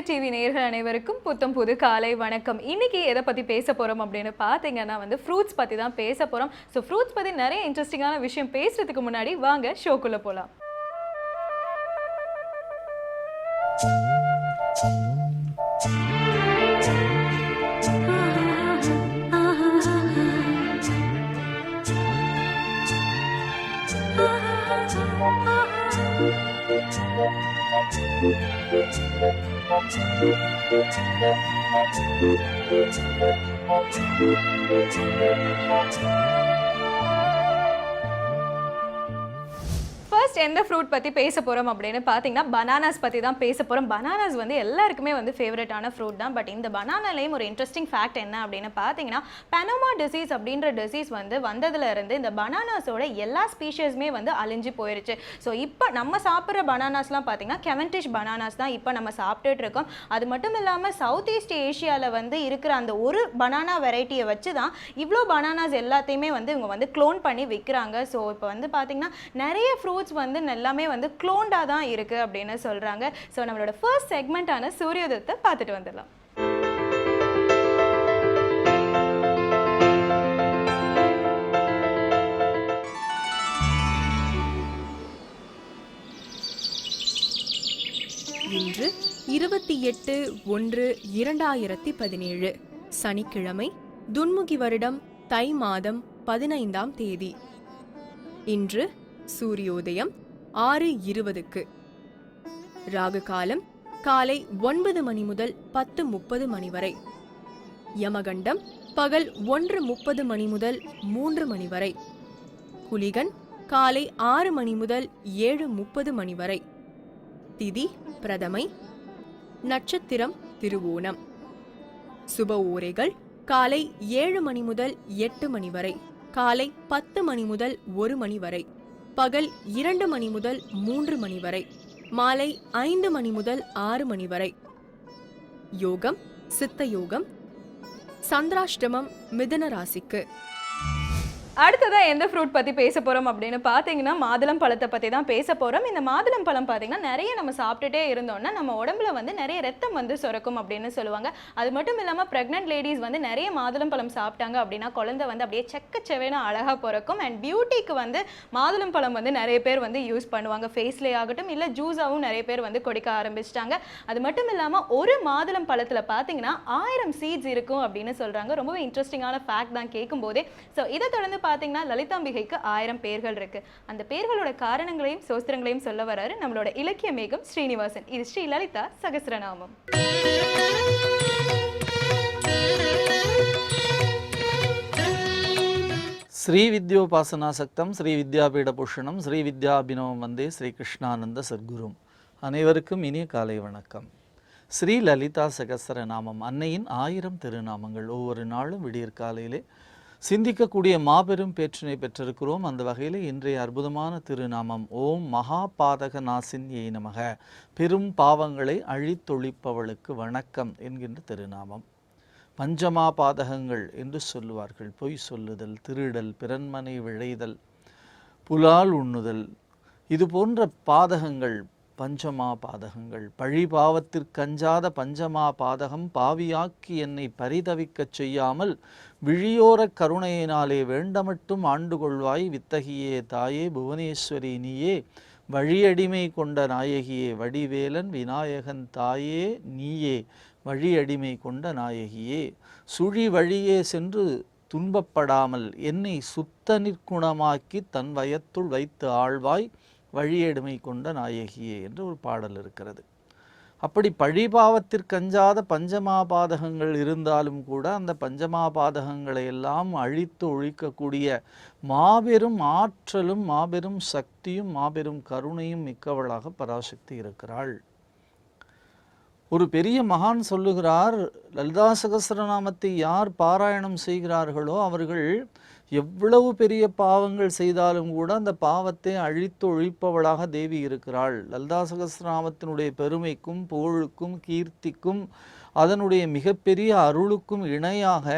TV நேயர்கள் அனைவருக்கும் புத்தம் புது காலை வணக்கம். இன்னைக்கு எதை பத்தி பேச போறோம் அப்படின்னு பாத்தீங்கன்னா ஃப்ரூட்ஸ் பத்தி தான் பேச போறோம். ஸோ ஃப்ரூட்ஸ் பத்தி நிறைய இன்ட்ரெஸ்டிங்கான விஷயம் பேசுறதுக்கு முன்னாடி வாங்க ஷோக்குள்ள போலாம். ஃபர்ஸ்ட் எந்த ஃப்ரூட் பற்றி பேச போகிறோம் அப்படின்னு பார்த்தீங்கன்னா பனானாஸ் பற்றி தான் பேச போகிறோம். பனானாஸ் எல்லாருக்குமே ஃபேவரட்டான ஃப்ரூட் தான். பட் இந்த பனானாலையும் ஒரு இன்ட்ரெஸ்டிங் ஃபேக்ட் என்ன அப்படின்னு பார்த்தீங்கன்னா பனோமா டிசீஸ் அப்படின்ற டிசீஸ் வந்ததுலேருந்து இந்த பனானாஸோட எல்லா ஸ்பீஷீஸுமே அழிஞ்சு போயிருச்சு. ஸோ இப்போ நம்ம சாப்பிட்ற பனானாஸ்லாம் பார்த்தீங்கன்னா கெவன்டிஷ் பனானாஸ் தான் இப்போ நம்ம சாப்பிட்டுட்டு இருக்கோம். அது மட்டும் இல்லாமல் சவுத் ஈஸ்ட் ஏஷியாவில் இருக்கிற அந்த ஒரு பனானா வெரைட்டியை வச்சு தான் இவ்வளோ பனானாஸ் எல்லாத்தையுமே இவங்க க்ளோன் பண்ணி விற்கிறாங்க. ஸோ இப்போ பார்த்தீங்கன்னா நிறைய ஃப்ரூட்ஸ் எல்லாமே க்ளோன்டா தான் இருக்கு அப்படின்னு சொல்றாங்க. சோ நம்மளோட ஃபர்ஸ்ட் செக்மெண்டான சூரியோதயத்தை பார்த்துட்டு வந்துடலாம். இன்று 28/1/2017 சனிக்கிழமை, துன்முகி வருடம் தை மாதம் 15ஆம் தேதி. இன்று சூரியோதயம் 6:20க்கு. ராகு காலம் காலை 9 மணி முதல் 10:30 மணி வரை. யமகண்டம் பகல் 1:30 மணி முதல் 3 மணி வரை. குளிகன் காலை 6 மணி முதல் 7:30 மணி வரை. திதி பிரதமை. நட்சத்திரம் திருவோணம். சுப ஓரைகள் காலை 7 மணி முதல் 8 மணி வரை, காலை 10 மணி முதல் 1 மணி வரை, பகல் 2 மணி முதல் 3 மணி வரை, மாலை 5 மணி முதல் 6 மணி வரை. யோகம் சித்த யோகம். சந்திராஷ்டமம் மிதுன ராசிக்கு. அடுத்ததான் எந்த ஃப்ரூட் பற்றி பேச போகிறோம் அப்படின்னு பார்த்தீங்கன்னா மாதுளம் பழத்தை பற்றி தான் பேச போகிறோம். இந்த மாதுளம் பழம் பார்த்தீங்கன்னா நிறைய நம்ம சாப்பிட்டுட்டே இருந்தோம்னா நம்ம உடம்புல நிறைய ரத்தம் சுரக்கும் அப்படின்னு சொல்லுவாங்க. அது மட்டும் இல்லாமல் ப்ரெக்னென்ட் லேடிஸ் நிறைய மாதுளம் பழம் சாப்பிட்டாங்க அப்படின்னா குழந்தை அப்படியே செக்கச்செவேனா அழகாக பிறக்கும். அண்ட் பியூட்டிக்கு மாதுளம் பழம் நிறைய பேர் யூஸ் பண்ணுவாங்க. ஃபேஸ்லேயே ஆகட்டும் இல்லை ஜூஸாகவும் நிறைய பேர் குடிக்க ஆரம்பிச்சிட்டாங்க. அது மட்டும் இல்லாமல் ஒரு மாதுளம் பழத்தில் பார்த்தீங்கன்னா 1000 சீட்ஸ் இருக்கும் அப்படின்னு சொல்கிறாங்க. ரொம்பவே இன்ட்ரெஸ்டிங்கான ஃபேக்ட் தான் கேட்கும் போதே. ஸோ இதை தொடர்ந்து பார்த்தீங்கன்னா லலிதாம்பிகைக்கு 1000 பேர்கள் இருக்கு. அந்த பேர்களோட காரணங்களையும் சோஸ்திரங்களையும் சொல்ல வராரு நம்மளோட இலக்கிய மேகம் ஸ்ரீனிவாசன். இது ஸ்ரீ லலிதா சகஸ்ரநாமம். ஸ்ரீ வித்யோபாசனாசக்தம் ஸ்ரீ வித்யாபீட பூஷணம் ஸ்ரீ வித்யாபினவம் வந்தே ஸ்ரீ கிருஷ்ணானந்த சத்குரும். அனைவருக்கும் இனிய காலை வணக்கம். ஸ்ரீ லலிதா சகஸ்ரநாமம் அன்னையின் 1000 திருநாமங்கள். ஒவ்வொரு நாளும் விடியற்காலையிலே சிந்திக்கக்கூடிய மாபெரும் பேற்றினை பெற்றிருக்கிறோம். அந்த வகையில் இன்றைய அற்புதமான திருநாமம் ஓம் மகா பாதக நாசின்யை நமக, பெரும் பாவங்களை அழித்தொழிப்பவளுக்கு வணக்கம் என்கின்ற திருநாமம். பஞ்சமா பாதகங்கள் என்று சொல்லுவார்கள். பொய் சொல்லுதல், திருடல், பிறன்மனை விழைதல், புலால் உண்ணுதல், இது போன்ற பாதகங்கள் பஞ்சமா பாதகங்கள். பழிபாவத்திற்கஞ்சாத பஞ்சமா பாதகம் பாவியாக்கி என்னை பரிதவிக்கச் செய்யாமல் விழியோர கருணையினாலே வேண்டமட்டும் ஆண்டு கொள்வாய் வித்தகியே தாயே புவனேஸ்வரி நீயே வழியடிமை கொண்ட நாயகியே வடிவேலன் விநாயகன் தாயே நீயே வழியடிமை கொண்ட நாயகியே சுழி வழியே சென்று துன்பப்படாமல் என்னை சுத்த நிற்குணமாக்கி தன் வயத்துள் வைத்து ஆழ்வாய் வழியடிமை கொண்ட நாயகியே என்று ஒரு பாடல் இருக்கிறது. அப்படி பழிபாவத்திற்கஞ்சாத பஞ்சமாபாதகங்கள் இருந்தாலும் கூட அந்த பஞ்சமாபாதகங்களை எல்லாம் அழித்து ஒழிக்கக்கூடிய மாபெரும் ஆற்றலும் மாபெரும் சக்தியும் மாபெரும் கருணையும் மிக்கவளாக பராசக்தி இருக்கிறாள். ஒரு பெரிய மகான் சொல்லுகிறார், லலிதா சகஸ்ரநாமத்தை யார் பாராயணம் செய்கிறார்களோ அவர்கள் எவ்வளவு பெரிய பாவங்கள் செய்தாலும் கூட அந்த பாவத்தை அழித்து ஒழிப்பவளாக தேவி இருக்கிறாள். லலிதா சகஸ்ரநாமத்தினுடைய பெருமைக்கும் புகழுக்கும் கீர்த்திக்கும் அதனுடைய மிகப்பெரிய அருளுக்கும் இணையாக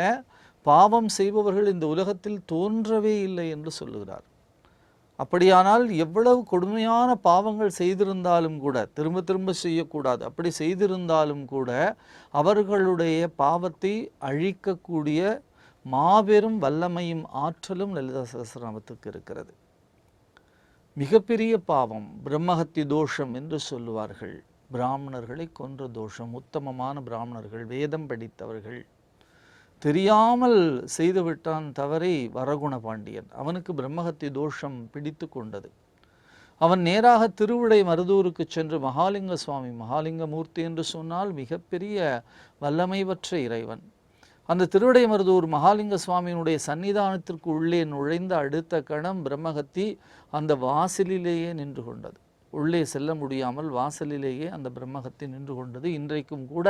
பாவம் செய்பவர்கள் இந்த உலகத்தில் தோன்றவே இல்லை என்று சொல்லுகிறார். அப்படியானால் எவ்வளவு கொடுமையான பாவங்கள் செய்திருந்தாலும் கூட திரும்ப திரும்ப செய்யக்கூடாது. அப்படி செய்திருந்தாலும் கூட அவர்களுடைய பாவத்தை அழிக்கக்கூடிய மாபெரும் வல்லமையும் ஆற்றலும் லலிதா சகஸ்ரநாமத்துக்கு இருக்கிறது. மிகப்பெரிய பாவம் பிரம்மஹத்தி தோஷம் என்று சொல்லுவார்கள். பிராமணர்களை கொன்ற தோஷம். உத்தமமான பிராமணர்கள், வேதம் படித்தவர்கள், தெரியாமல் செய்துவிட்டான் தவறை வரகுண பாண்டியன். அவனுக்கு பிரம்மஹத்தி தோஷம் பிடித்து கொண்டது. அவன் நேராக திருவிடை மருதூருக்கு சென்று மகாலிங்க சுவாமி, மகாலிங்க மூர்த்தி என்று சொன்னால் மிகப்பெரிய வல்லமை பெற்ற இறைவன், அந்த திருவிடை மருதூர் மகாலிங்க சுவாமியினுடைய சன்னிதானத்திற்கு உள்ளே நுழைந்த அடுத்த கணம் பிரம்மஹத்தி அந்த வாசலிலேயே நின்று கொண்டது. உள்ளே செல்ல முடியாமல் வாசலிலேயே அந்த பிரம்மஹத்தி நின்று கொண்டது. இன்றைக்கும் கூட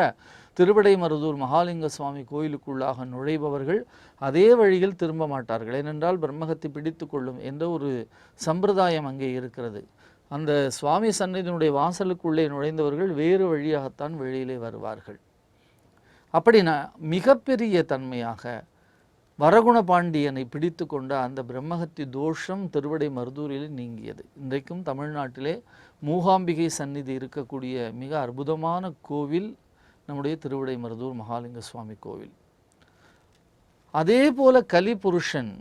திருவிடை மருதூர் மகாலிங்க சுவாமி கோயிலுக்குள்ளாக நுழைபவர்கள் அதே வழியில் திரும்ப மாட்டார்கள். ஏனென்றால் பிரம்மஹத்தி பிடித்து கொள்ளும் என்ற ஒரு சம்பிரதாயம் அங்கே இருக்கிறது. அந்த சுவாமி சன்னதியினுடைய வாசலுக்குள்ளே நுழைந்தவர்கள் வேறு வழியாகத்தான் வெளியிலே வருவார்கள். அப்படின்னா மிகப்பெரிய தன்மையாக வரகுண பாண்டியனை பிடித்து கொண்ட அந்த பிரம்மஹத்தி தோஷம் திருவிடை மருதூரில் நீங்கியது. இன்றைக்கும் தமிழ்நாட்டிலே மூகாம்பிகை சந்நிதி இருக்கக்கூடிய மிக அற்புதமான கோவில் நம்முடைய திருவிடை மருதூர் மகாலிங்க சுவாமி கோவில். அதே போல கலிபுருஷன்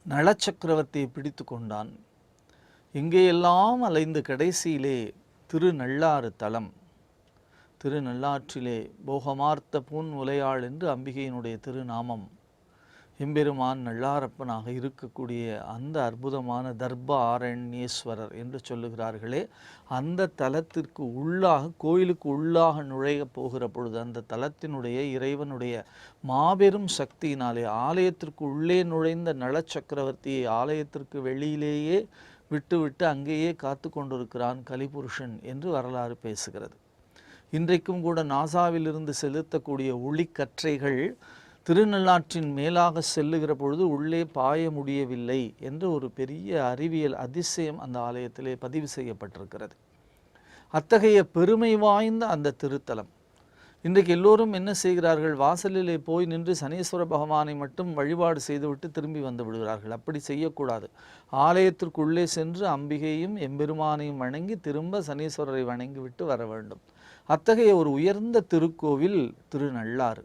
நளச்சக்கரவர்த்தியை பிடித்து கொண்டான். எங்கேயெல்லாம் அலைந்து கடைசியிலே திருநள்ளாறு தலம், திருநள்ளாற்றிலே போகமார்த்த பூன் உலையாள் என்று அம்பிகையினுடைய திருநாமம், எம்பெருமான் நல்லாரப்பனாக இருக்கக்கூடிய அந்த அற்புதமான தர்ப ஆரண்யேஸ்வரர் என்று சொல்லுகிறார்களே, அந்த தலத்திற்கு உள்ளாக, கோயிலுக்கு உள்ளாக நுழைய போகிற பொழுது அந்த தலத்தினுடைய இறைவனுடைய மாபெரும் சக்தியினாலே ஆலயத்திற்கு உள்ளே நுழைந்த நளச்சக்கரவர்த்தியை ஆலயத்திற்கு வெளியிலேயே விட்டுவிட்டு அங்கேயே காத்து கொண்டிருக்கிறான் கலிபுருஷன் என்று வரலாறு பேசுகிறது. இன்றைக்கும் கூட நாசாவிலிருந்து செலுத்தக்கூடிய ஒளிக்கற்றைகள் திருநள்ளாற்றின் மேலாக செல்லுகிற பொழுது உள்ளே பாய முடியவில்லை என்ற ஒரு பெரிய அறிவியல் அதிசயம் அந்த ஆலயத்திலே பதிவு செய்யப்பட்டிருக்கிறது. அத்தகைய பெருமை வாய்ந்த அந்த திருத்தலம் இன்றைக்கு எல்லோரும் என்ன செய்கிறார்கள்? வாசலிலே போய் நின்று சனீஸ்வர பகவானை மட்டும் வழிபாடு செய்துவிட்டு திரும்பி வந்து விடுகிறார்கள். அப்படி செய்யக்கூடாது. ஆலயத்திற்குள்ளே சென்று அம்பிகையும் எம்பெருமானையும் வணங்கி திரும்ப சனீஸ்வரரை வணங்கிவிட்டு வர வேண்டும். அத்தகைய ஒரு உயர்ந்த திருக்கோவில் திருநள்ளாறு.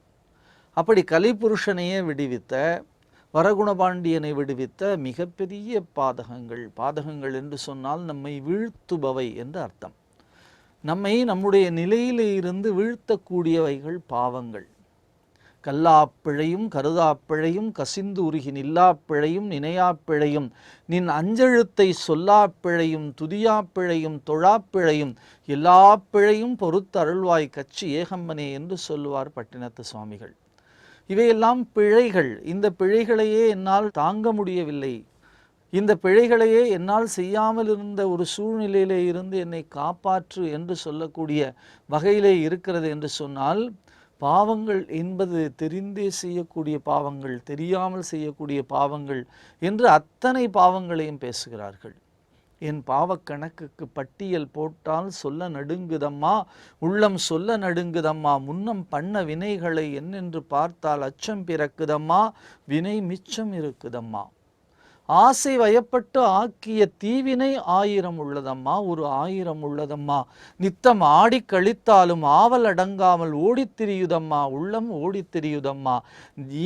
அப்படி கலிபுருஷனையே விடுவித்த, வரகுணபாண்டியனை விடுவித்த மிகப்பெரிய பாதகங்கள் என்று சொன்னால் நம்மை வீழ்த்துபவை என்று அர்த்தம். நம்மை நம்முடைய நிலையிலே இருந்து வீழ்த்தக்கூடியவைகள் பாவங்கள். கல்லாப்பிழையும் கருதாப்பிழையும் கசிந்து உருகி நில்லாப்பிழையும் நினையாப்பிழையும் நின் அஞ்செழுத்தை சொல்லாப்பிழையும் துதியாப்பிழையும் தொழாப்பிழையும் எல்லா பிழையும் பொறுத்து அருள்வாய் கச்சி ஏகம்பனே என்று சொல்லுவார் பட்டினத்து சுவாமிகள். இவையெல்லாம் பிழைகள். இந்த பிழைகளையே என்னால் தாங்க முடியவில்லை, இந்த பிழைகளையே என்னால் செய்யாமல் இருந்த ஒரு சூழ்நிலையிலே இருந்து என்னை காப்பாற்று என்று சொல்லக்கூடிய வகையிலே இருக்கிறது என்று சொன்னால், பாவங்கள் என்பது தெரிந்தே செய்யக்கூடிய பாவங்கள், தெரியாமல் செய்யக்கூடிய பாவங்கள் என்று அத்தனை பாவங்களையும் பேசுகிறார்கள். என் பாவக்கணக்குக்கு பட்டியல் போட்டால் சொல்ல நடுங்குதம்மா, உள்ளம் சொல்ல நடுங்குதம்மா, முன்னம் பண்ண வினைகளை என்னென்று பார்த்தால் அச்சம் பிறக்குதம்மா, வினை மிச்சம் இருக்குதம்மா. ஆசை வயப்பட்டு ஆக்கிய தீவினை 1000 உள்ளதம்மா, ஒரு 1000 உள்ளதம்மா. நித்தம் ஆடி கழித்தாலும் ஆவல் அடங்காமல் ஓடித்திரியுதம்மா, உள்ளம் ஓடித்திரியுதம்மா.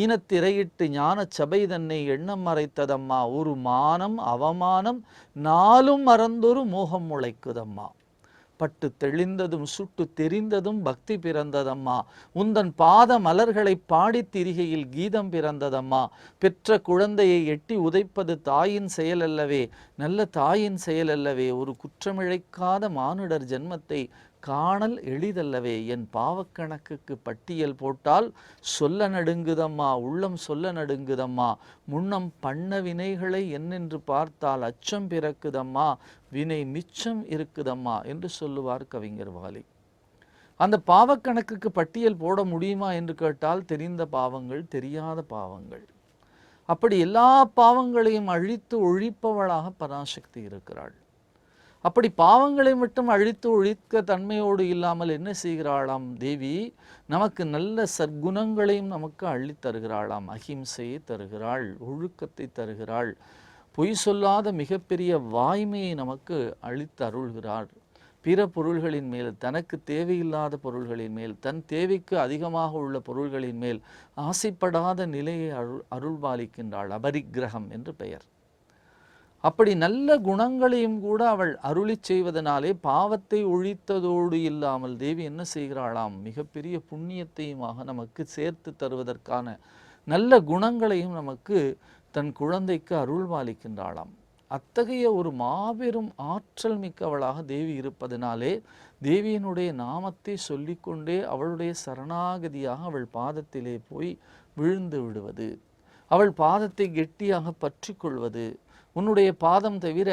ஈனத்திரையிட்டு ஞான சபை தன்னை எண்ணம் மறைத்ததம்மா, ஒரு மானம் அவமானம் நாளும் மறந்தொரு மோகம் முளைக்குதம்மா. பட்டு தெளிந்ததும் சுட்டு தெரிந்ததும் பக்தி பிறந்ததம்மா, உந்தன் பாத மலர்களை பாடித் திரிகையில் கீதம் பிறந்ததம்மா. பெற்ற குழந்தையை எட்டி உதைப்பது தாயின் செயலல்லவே, நல்ல தாயின் செயலல்லவே. ஒரு குற்றமிழைக்காத மானுடர் ஜென்மத்தை காணல் எளிதல்லவே. என் பாவக்கணக்குக்கு பட்டியல் போட்டால் சொல்ல நடுங்குதம்மா, உள்ளம் சொல்ல நடுங்குதம்மா. முன்னம் பண்ண வினைகளை என்னென்று பார்த்தால் அச்சம் பிறக்குதம்மா, வினை மிச்சம் இருக்குதம்மா என்று சொல்லுவார் கவிஞர் வாலி. அந்த பாவக்கணக்குக்கு பட்டியல் போட முடியுமா என்று கேட்டால், தெரிந்த பாவங்கள், தெரியாத பாவங்கள், அப்படி எல்லா பாவங்களையும் அழித்து ஒழிப்பவளாக பராசக்தி இருக்கிறாள். அப்படி பாவங்களை மட்டும் அழித்து ஒழிக்க தன்மையோடு இல்லாமல் என்ன செய்கிறாளாம் தேவி? நமக்கு நல்ல சற்குணங்களையும் நமக்கு அள்ளித் தருகிறாளாம். அகிம்சையை தருகிறாள், ஒழுக்கத்தை தருகிறாள், பொய் சொல்லாத மிகப்பெரிய வாய்மையை நமக்கு அளித்து அருள்கிறார். பிற பொருள்களின் மேல், தனக்கு தேவையில்லாத பொருள்களின் மேல், தன் தேவைக்கு அதிகமாக உள்ள பொருள்களின் மேல் ஆசைப்படாத நிலையை அருள்பாலிக்கின்றாள். அபரிக்கிரகம் என்று பெயர். அப்படி நல்ல குணங்களையும் கூட அவள் அருளி செய்வதனாலே பாவத்தை ஒழித்ததோடு இல்லாமல் தேவி என்ன செய்கிறாளாம், மிகப்பெரிய புண்ணியத்தையுமாக நமக்கு சேர்த்து தருவதற்கான நல்ல குணங்களையும் நமக்கு தன் குழந்தைக்கு அருள்பாலிக்கின்றாளாம். அத்தகைய ஒரு மாபெரும் ஆற்றல் மிக்கவளாக தேவி இருப்பதனாலே தேவியினுடைய நாமத்தை சொல்லிக்கொண்டே அவளுடைய சரணாகதியாக அவள் பாதத்திலே போய் விழுந்து விடுவது, அவள் பாதத்தை கெட்டியாக பற்றி கொள்வது, உன்னுடைய பாதம் தவிர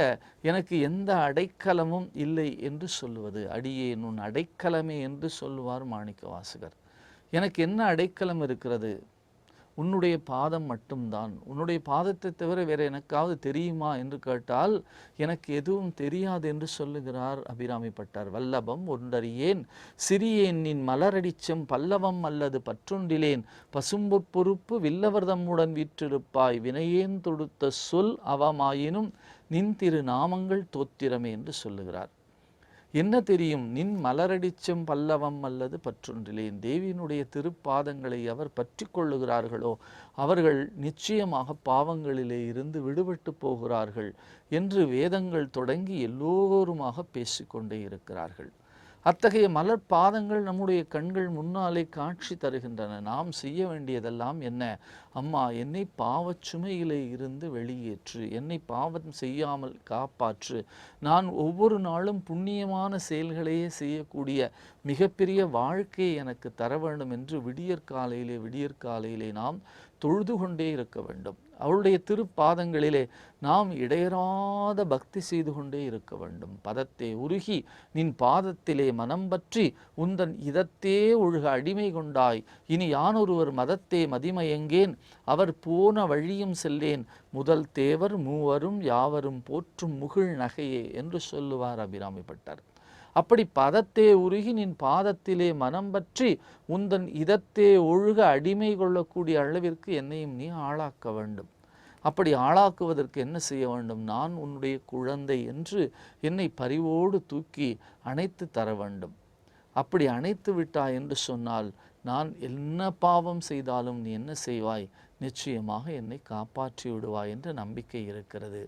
எனக்கு எந்த அடைக்கலமும் இல்லை என்று சொல்லுவது. அடியேன் உன் அடைக்கலமே என்று சொல்லுவார் மாணிக்க வாசகர். எனக்கு என்ன அடைக்கலம் இருக்கிறது? உன்னுடைய பாதம் மட்டும்தான். உன்னுடைய பாதத்தை தவிர வேற எனக்காவது தெரியுமா என்று கேட்டால் எனக்கு எதுவும் தெரியாது என்று சொல்லுகிறார் அபிராமி பட்டர். வல்லபம் ஒன்றறியேன் சிறியேன் நின் மலரடிச்சம் பல்லவம் அல்லது பற்றொன்றிலேன் பசும்பொற் பொறுப்பு வில்லவர்தம்முடன் வீற்றிருப்பாய் வினையேன் தொடுத்த சொல் அவமாயினும் நின் திரு நாமங்கள் தோத்திரமே என்று சொல்லுகிறார். என்ன தெரியும்? நின் மலரடிச்சம் பல்லவம் அல்லது பற்றொன்றிலேன். தேவியினுடைய திருப்பாதங்களை அவர் பற்றி கொள்ளுகிறார்களோ அவர்கள் நிச்சயமாக பாவங்களிலே இருந்து விடுபட்டு போகிறார்கள் என்று வேதங்கள் தொடங்கி எல்லோருமாக பேசிக்கொண்டே இருக்கிறார்கள். அத்தகைய மலர் பாதங்கள் நம்முடைய கண்கள் முன்னாலே காட்சி தருகின்றன. நாம் செய்ய வேண்டியதெல்லாம் என்ன? அம்மா, என்னை பாவச்சுமையிலே இருந்து வெளியேற்று, என்னை பாவம் செய்யாமல் காப்பாற்று, நான் ஒவ்வொரு நாளும் புண்ணியமான செயல்களையே செய்யக்கூடிய மிகப்பெரிய வாழ்க்கையை எனக்கு தர வேண்டும் என்று விடியற்காலையிலே நாம் தொழுது கொண்டே இருக்க வேண்டும். அவளுடைய திருப்பாதங்களிலே நாம் இடையறாத பக்தி செய்து கொண்டே இருக்க வேண்டும். பதத்தே உருகி நின் பாதத்திலே மனம் பற்றி உந்தன் இதத்தே ஒழுக அடிமை கொண்டாய் இனி யானொருவர் மதத்தே மதிமயங்கேன் அவர் போன வழியும் செல்லேன் முதல் தேவர் மூவரும் யாவரும் போற்றும் முகிழ் நகையே என்று சொல்லுவார் அபிராமி பட்டர். அப்படி பதத்தே உருகி நின் பாதத்திலே மனம் பற்றி உந்தன் இதத்தே ஒழுக அடிமை கொள்ளக்கூடிய அளவிற்கு என்னையும் நீ ஆளாக்க வேண்டும். அப்படி ஆளாக்குவதற்கு என்ன செய்ய வேண்டும்? நான் உன்னுடைய குழந்தை என்று என்னை பரிவோடு தூக்கி அணைத்து தர வேண்டும். அப்படி அணைத்து விட்டாய் என்று சொன்னால் நான் என்ன பாவம் செய்தாலும் நீ என்ன செய்வாய்? நிச்சயமாக என்னை காப்பாற்றி விடுவாய் என்ற நம்பிக்கை இருக்கிறது.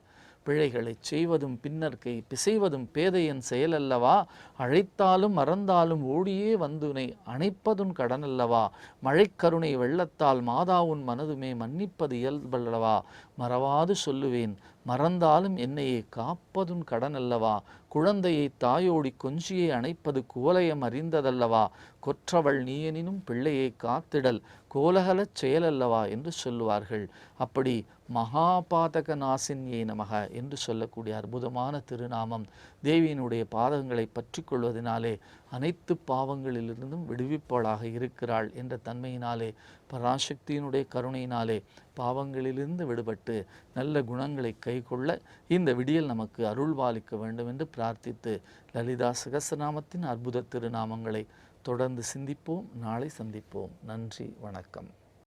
பிழைகளை செய்வதும் பின்னர் கை பிசைவதும் பேதையன் செயலல்லவா, அழைத்தாலும் மறந்தாலும் ஓடியே வந்துனை அணைப்பதுன் கடனல்லவா, மழைக்கருணை வெள்ளத்தால் மாதாவுன் மனதுமே மன்னிப்பது இயல்பல்லவா, மறவாது சொல்லுவேன் மறந்தாலும் என்னையே காப்பதுன் கடனல்லவா, குழந்தையை தாயோடி கொஞ்சியை அணைப்பது குவலயம் அறிந்ததல்லவா, கொற்றவள் நீயெனினும் பிள்ளையை காத்திடல் கோலகலச் செயலல்லவா என்று சொல்லுவார்கள். அப்படி மகாபாதக நாசின்யே நமக என்று சொல்லக்கூடிய அற்புதமான திருநாமம் தேவியினுடைய பாதங்களை பற்றி கொள்வதனாலே அனைத்து பாவங்களிலிருந்தும் விடுவிப்பவளாக இருக்கிறாள் என்ற தன்மையினாலே பராசக்தியினுடைய கருணையினாலே பாவங்களிலிருந்து விடுபட்டு நல்ல குணங்களை கைக்கொள்ள இந்த விடியல் நமக்கு அருள்பாலிக்க வேண்டும் என்று பிரார்த்தித்து லலிதா சகஸ்ரநாமத்தின் அற்புத திருநாமங்களை தொடர்ந்து சிந்திப்போம். நாளை சந்திப்போம். நன்றி, வணக்கம்.